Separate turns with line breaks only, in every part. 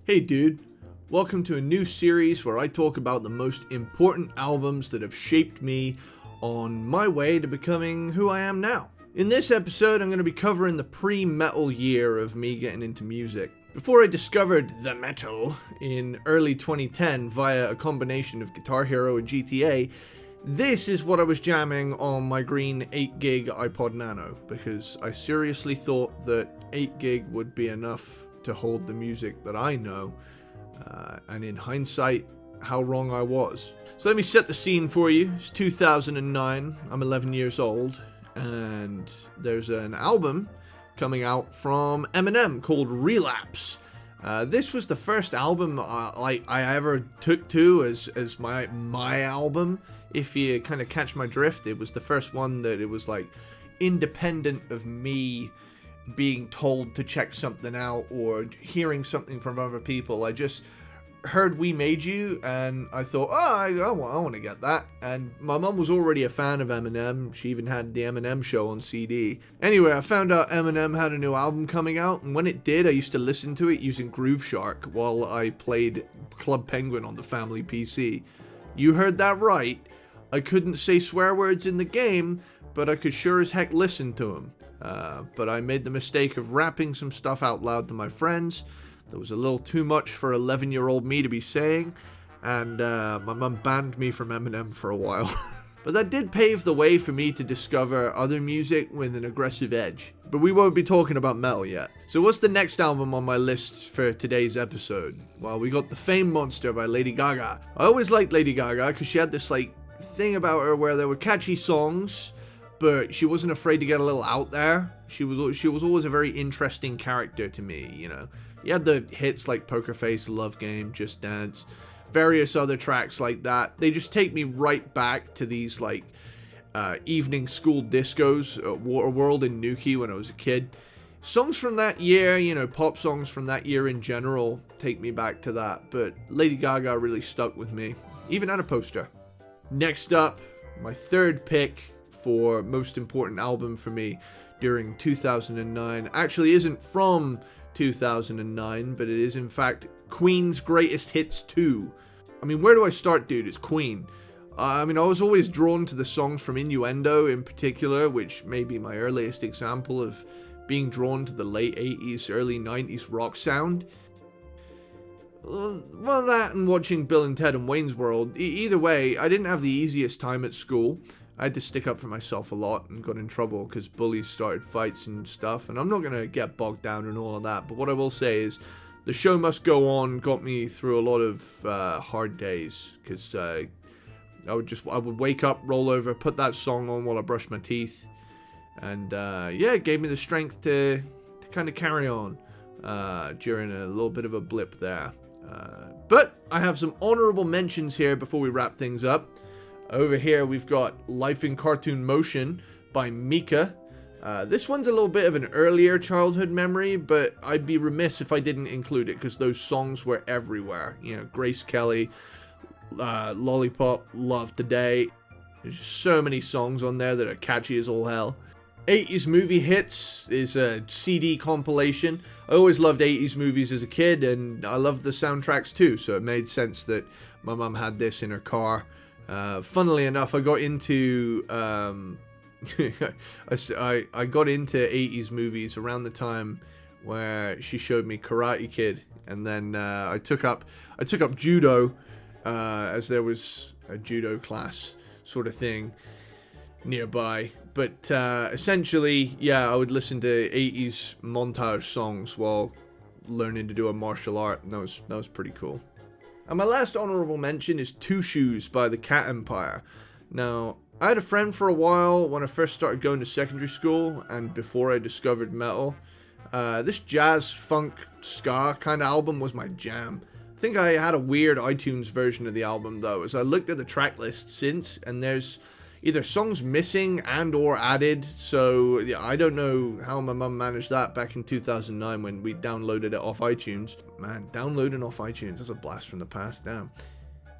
Hey dude, welcome to a new series where I talk about the most important albums that have shaped me on my way to becoming who I am now. In this episode, I'm going to be covering the pre-metal year of me getting into music. Before I discovered the metal in early 2010 via a combination of Guitar Hero and GTA, this is what I was jamming on my green 8GB iPod Nano, because I seriously thought that 8GB would be enough to hold the music that I know, and in hindsight, how wrong I was. So let me set the scene for you. It's 2009, I'm 11 years old, and there's an album coming out from Eminem called Relapse. This was the first album I ever took to as my album. If you kind of catch my drift, it was the first one that it was like independent of me being told to check something out or hearing something from other people. I just heard We Made You and I thought, I want to get that. And my mum was already a fan of Eminem. She even had the Eminem Show on CD. Anyway, I found out Eminem had a new album coming out, and when it did, I used to listen to it using Groove Shark while I played Club Penguin on the family PC. You heard that right. I couldn't say swear words in the game, but I could sure as heck listen to them. But I made the mistake of rapping some stuff out loud to my friends. That was a little too much for 11-year-old me to be saying, and my mum banned me from Eminem for a while. But that did pave the way for me to discover other music with an aggressive edge. But we won't be talking about metal yet. So what's the next album on my list for today's episode? Well, we got The Fame Monster by Lady Gaga. I always liked Lady Gaga because she had this thing about her where there were catchy songs, but she wasn't afraid to get a little out there. She was always a very interesting character to me, you know. You had the hits like Poker Face, Love Game, Just Dance, various other tracks like that. They just take me right back to these evening school discos, World in Nuki when I was a kid. Songs from that year, you know, pop songs from that year in general take me back to that, but Lady Gaga really stuck with me, even at a poster. Next up, my third pick for most important album for me during 2009 actually isn't from 2009, but it is in fact Queen's Greatest Hits 2. I mean, where do I start, dude? It's Queen. I was always drawn to the songs from Innuendo in particular, which may be my earliest example of being drawn to the late 80s, early 90s rock sound. Well, that and watching Bill and Ted and Wayne's World. Either way, I didn't have the easiest time at school. I had to stick up for myself a lot and got in trouble because bullies started fights and stuff. And I'm not going to get bogged down in all of that. But what I will say is The Show Must Go On got me through a lot of hard days. Because I would wake up, roll over, put that song on while I brushed my teeth. And it gave me the strength to kind of carry on during a little bit of a blip there. But I have some honorable mentions here before we wrap things up. Over here we've got Life in Cartoon Motion by Mika. This one's a little bit of an earlier childhood memory, but I'd be remiss if I didn't include it because those songs were everywhere. You know, Grace Kelly, Lollipop, Love Today. There's so many songs on there that are catchy as all hell. 80s Movie Hits is a CD compilation. I always loved 80s movies as a kid, and I loved the soundtracks too, so it made sense that my mum had this in her car. Funnily enough, I got into I got into 80s movies around the time where she showed me Karate Kid, and then I took up judo as there was a judo class sort of thing nearby. But essentially, I would listen to 80s montage songs while learning to do a martial art, and that was pretty cool. And my last honorable mention is Two Shoes by the Cat Empire. Now, I had a friend for a while when I first started going to secondary school and before I discovered metal. This jazz, funk, ska kind of album was my jam. I think I had a weird iTunes version of the album though, as I looked at the track list since, and there's either songs missing and or added, so I don't know how my mum managed that back in 2009 when we downloaded it off iTunes. Man, downloading off iTunes, that's a blast from the past now.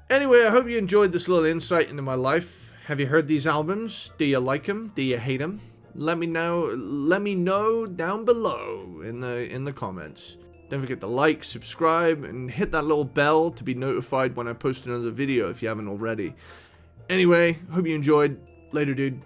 Anyway, I hope you enjoyed this little insight into my life. Have you heard these albums? Do you like them? Do you hate them? Let me know down below in the comments. Don't forget to like, subscribe, and hit that little bell to be notified when I post another video if you haven't already. Anyway, hope you enjoyed. Later, dude.